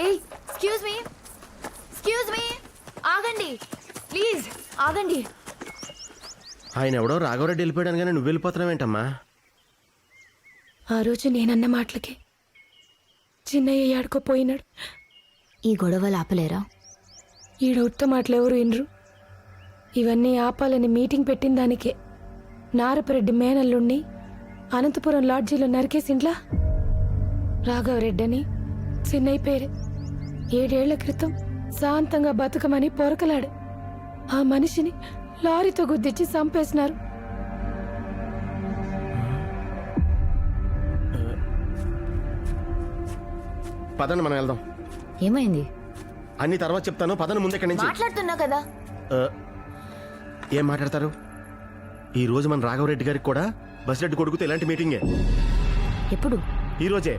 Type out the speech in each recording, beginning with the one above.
ఏయ్ excuse me ఆగండి please ఆగండి. ఆయన ఎవడో రాఘవరెడ్డి వెళ్ళిపోయాడు కానీ నువ్వు వెళ్ళిపోతున్నావేంటమ్మా? ఆ రోజు నేనన్న మాటలకి చిన్నయ్య ఆడుకోపోయినాడు. ఈ గొడవలు ఆపలేరా? ఈడ ఉత్త మాటలెవరు వినరు. ఇవన్నీ ఆపాలని మీటింగ్ పెట్టిన దానికే నారపరెడ్డి మేనల్లుణ్ణి అనంతపురం లాడ్జీలో నరికేసిండ్లా. రాఘవరెడ్డి అని చిన్నయ్య పేరే 7 ఏళ్ల క్రితం శాంతంగా బతుకమని పొరకలాడు. ఆ మనిషిని లారీతో గుద్దిచ్చి చంపేసినారు. పదండి మనం వెళ్దాం. ఏమైంది? అన్ని తర్వాత చెప్తాను, పదండి ముందు ఇక్కడి నుంచి. మాట్లాడుతున్నా కదా. ఏం మాట్లాడతారు? ఈ రోజు మన రాఘవరెడ్డి గారికి కూడా బసిరెడ్డి కొడుకుతో ఇలాంటి మీటింగే. ఎప్పుడు? ఈ రోజే.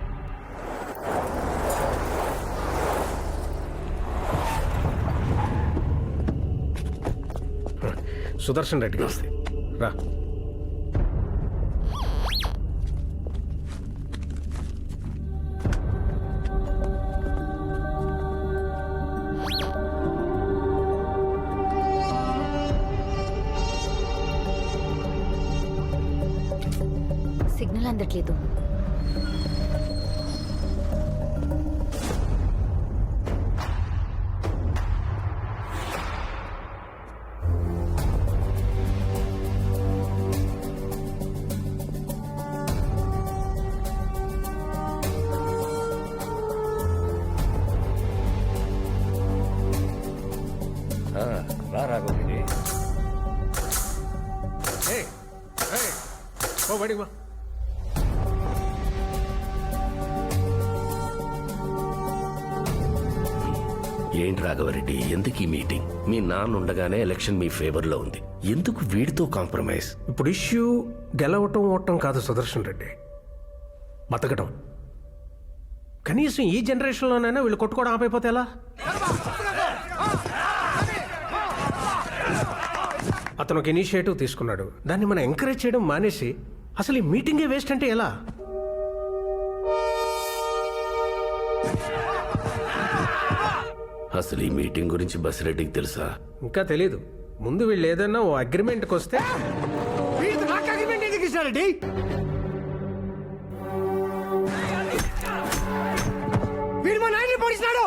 సుదర్శన్ రెడ్డికి వస్తే రా. సిగ్నల్ అందట్లేదు. రా రాఘవరెడ్డి. ఓ బడికి బా. ఏంటి రాఘవరెడ్డి, ఎందుకు ఈ మీటింగ్? మీ నాన్న ఉండగానే ఎలక్షన్ మీ ఫేవర్ లో ఉంది, ఎందుకు వీడితో కాంప్రమైజ్? ఇప్పుడు ఇష్యూ గెలవటం ఓటం కాదు సుదర్శన్ రెడ్డి, బతకటం. కనీసం ఈ జనరేషన్లోనైనా వీళ్ళు కొట్టుకోవడం ఆపైపోతే ఎలా? అతను ఒక ఇనిషియేటివ్ తీసుకున్నాడు, దాన్ని మనం ఎంకరేజ్ చేయడం మానేసి అసలు ఈ మీటింగే వేస్ట్ అంటే ఎలా? అసలు ఈ మీటింగ్ గురించి బసిరెడ్డికి తెలుసా? ఇంకా తెలీదు. ముందు వీళ్ళు ఏదైనా ఓ అగ్రిమెంట్కి వస్తే. వీడు మా నాయన్ని పొడిచినాడు,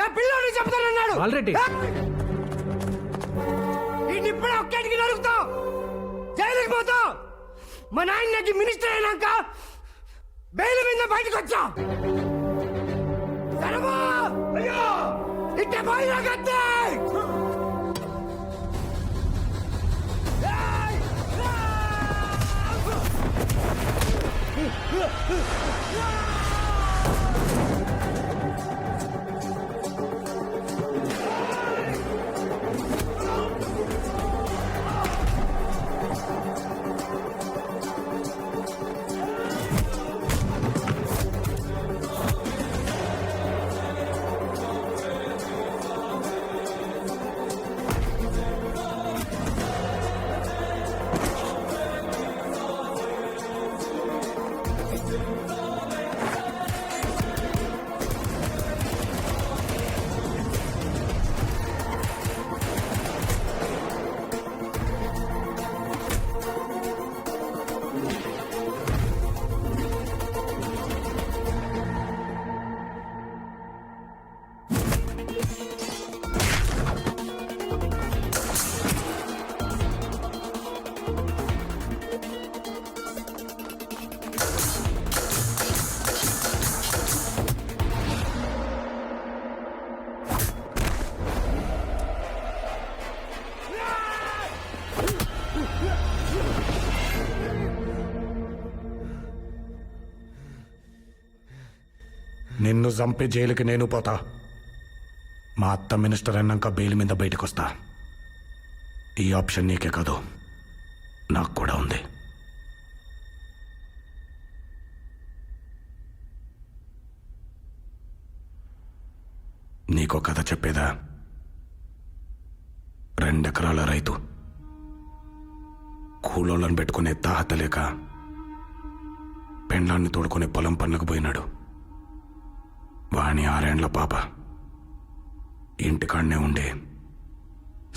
నా పిల్లోని చెప్తానన్నాడు. ఆల్రెడీ వీడిని ఇప్పుడే ఒక్కటికి నడుగుతాం, జైలుకి పోతాం. మా నాయనకి మినిస్టర్ అయినాక బెయిల్ మీద బయటకు వచ్చా. అయ్యో ఇట్టే పోయినా కత్తే. నిన్ను చంపి జైలుకి నేను పోతా. మా అత్త మినిస్టర్ అన్నాక బెయిల్ మీద బయటకు వస్తా. ఈ ఆప్షన్ నీకే కాదు, నాకు కూడా ఉంది. నీకో కథ చెప్పేదా? 2 ఎకరాల రైతు కూలోళ్ళని పెట్టుకునే తాహత లేక పెండ్లాన్ని తోడుకునే పొలం పనులకు పోయినాడు. వాణ్ణి కానీ 6 ఏండ్ల పాప ఇంటికాడనే ఉండి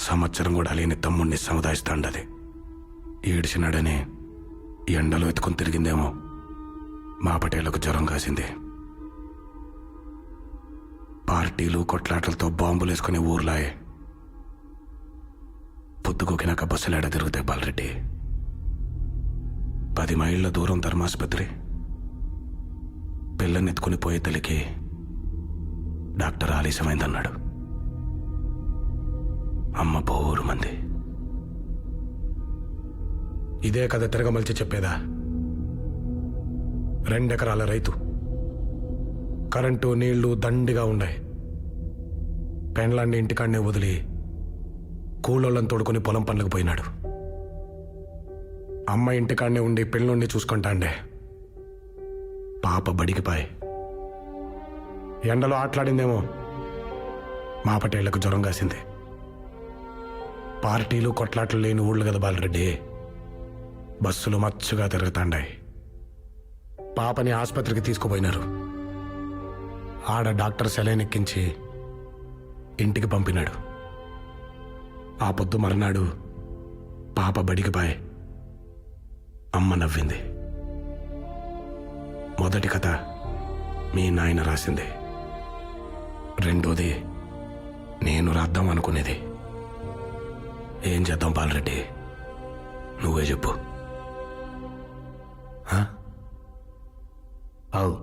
సంవత్సరం కూడా లేని తమ్ముడిని సముదాయిస్తాండది. ఏడిచినాడని ఎండలో ఎత్తుకుని తిరిగిందేమో. మా పటేళ్లకు జ్వరం కాసింది. పార్టీలు కొట్లాటలతో బాంబులు వేసుకుని ఊర్లాయే. పొద్దుకోకినాక బస్సులేడ తిరుగుతాయి బాలరెడ్డి. 10 మైళ్ళ దూరం ధర్మాసుపత్రి. పిల్లనెత్తుకుని పోయే తల్లికి డాక్టర్ ఆలస్యమైందన్నాడు. అమ్మ బోరు మంది. ఇదే కథ తిరగమలిచి చెప్పేదా? 2 ఎకరాల రైతు, కరెంటు నీళ్లు దండిగా ఉన్నాయి. పెండ్లాన్ని ఇంటికాడనే వదిలి కూలోళ్ళని తోడుకొని పొలం పనులకు పోయినాడు. అమ్మ ఇంటికాడనే ఉండి పెళ్ళుండి చూసుకుంటాండే. పాప బడికి పాయ్. ఎండలో ఆటలాడిందేమో. మా పటేళ్లకు జ్వరం కాసింది. పార్టీలు కొట్లాట్లు లేని ఊళ్ళు కదా బాలరెడ్డి. బస్సులు మచ్చుగా తిరుగుతాండాయి. పాపని ఆసుపత్రికి తీసుకుపోయినారు. ఆడ డాక్టర్ సెలైన్ ఎక్కించి ఇంటికి పంపినాడు. ఆ పొద్దు మర్నాడు పాప బడికి పాయ్. అమ్మ నవ్వింది. మొదటి కథ మీ నాయన రాసింది. రెండోది నేను రాద్దాం అనుకునేది. ఏం చేద్దాం బాలరెడ్డి, నువ్వే చెప్పు. అవు,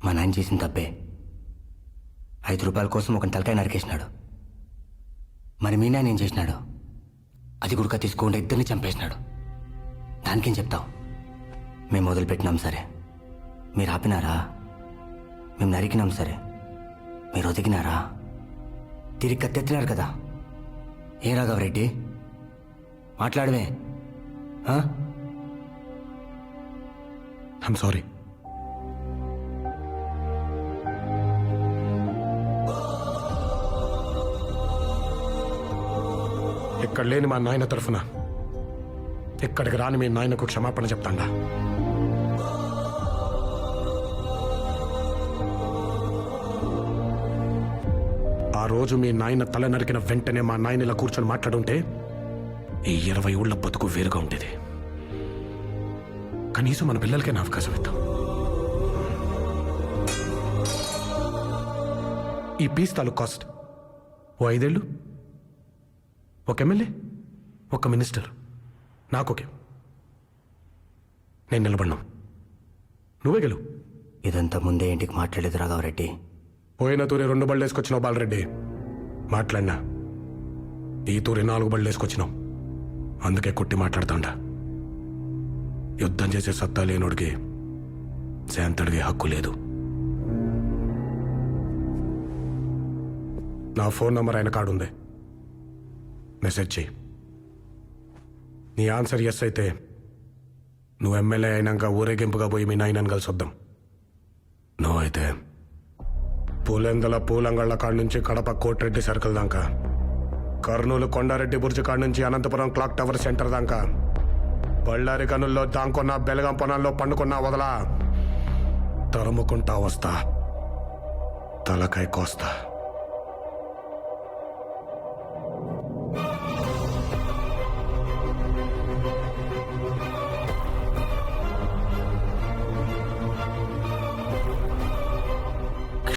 మా నాన్న చేసిన తప్పే. 5 రూపాయల కోసం ఒక తలకాయ నరికేసినాడు. మరి మీ నాన్న ఏం చేసినాడు? అది గుడక తీసుకుంటే 2 చంపేసినాడు. దానికేం చెప్తావు? మేము మొదలుపెట్టినాం సరే, మీరు ఆపినారా? మేము నరికినాం సరే, మీరు ఒదిగినారా? తిరిగి కత్తెత్తినారు కదా. ఏ రాఘవరెడ్డి మాట్లాడవే? I'm sorry. ఇక్కడ లేని మా నాయన తరఫున ఇక్కడికి రాని మీ నాయనకు క్షమాపణ చెప్తాండా. ఆ రోజు మీ నాయన తల నరికిన వెంటనే మా నాయన ఇలా కూర్చొని మాట్లాడుంటే ఈ 20 ఊళ్ళ బతుకు వేరుగా ఉండేది. కనీసం మన పిల్లలకైనా అవకాశం ఇద్దాం. ఈ పీస్ తాలూకు కాస్ట్ ఓ 5 ఏళ్ళు, ఒక ఎమ్మెల్యే, ఒక మినిస్టర్, నాకోకే. నేను నిలబడినాం, నువ్వే గెలు. ఇదంతా ముందే ఇంటికి మాట్లాడేది రాఘవరెడ్డి. పోయిన తూరి 2 బళ్ళు వేసుకొచ్చినావు బాలరెడ్డి. మాట్లాడినా. ఈ తూరి 4 బళ్ళు వేసుకొచ్చినావు. అందుకే కొట్టి మాట్లాడుతాండా. యుద్ధం చేసే సత్తా లేనోడికి శాంతడిగే హక్కు లేదు. నా ఫోన్ నంబర్ ఆయన కాడుంది, మెసేజ్ చెయ్యి. నీ ఆన్సర్ ఎస్ అయితే నువ్వు ఎమ్మెల్యే అయినాక ఊరేగింపుగా పోయి మీ నాయనని కలిసి వద్దాం. నో అయితే పూలెందల పూలంగళ్ళ కాడ నుంచి కడప కోటిరెడ్డి సర్కిల్ దాకా, కర్నూలు కొండారెడ్డి బుర్జు కాడ నుంచి అనంతపురం క్లాక్ టవర్ సెంటర్ దాకా, బళ్ళారి గనుల్లో దాంకున్న బెలగం పొనాల్లో పండుకున్నా వదలా. తరుముకుంటా వస్తా, తలకాయ కోస్తా.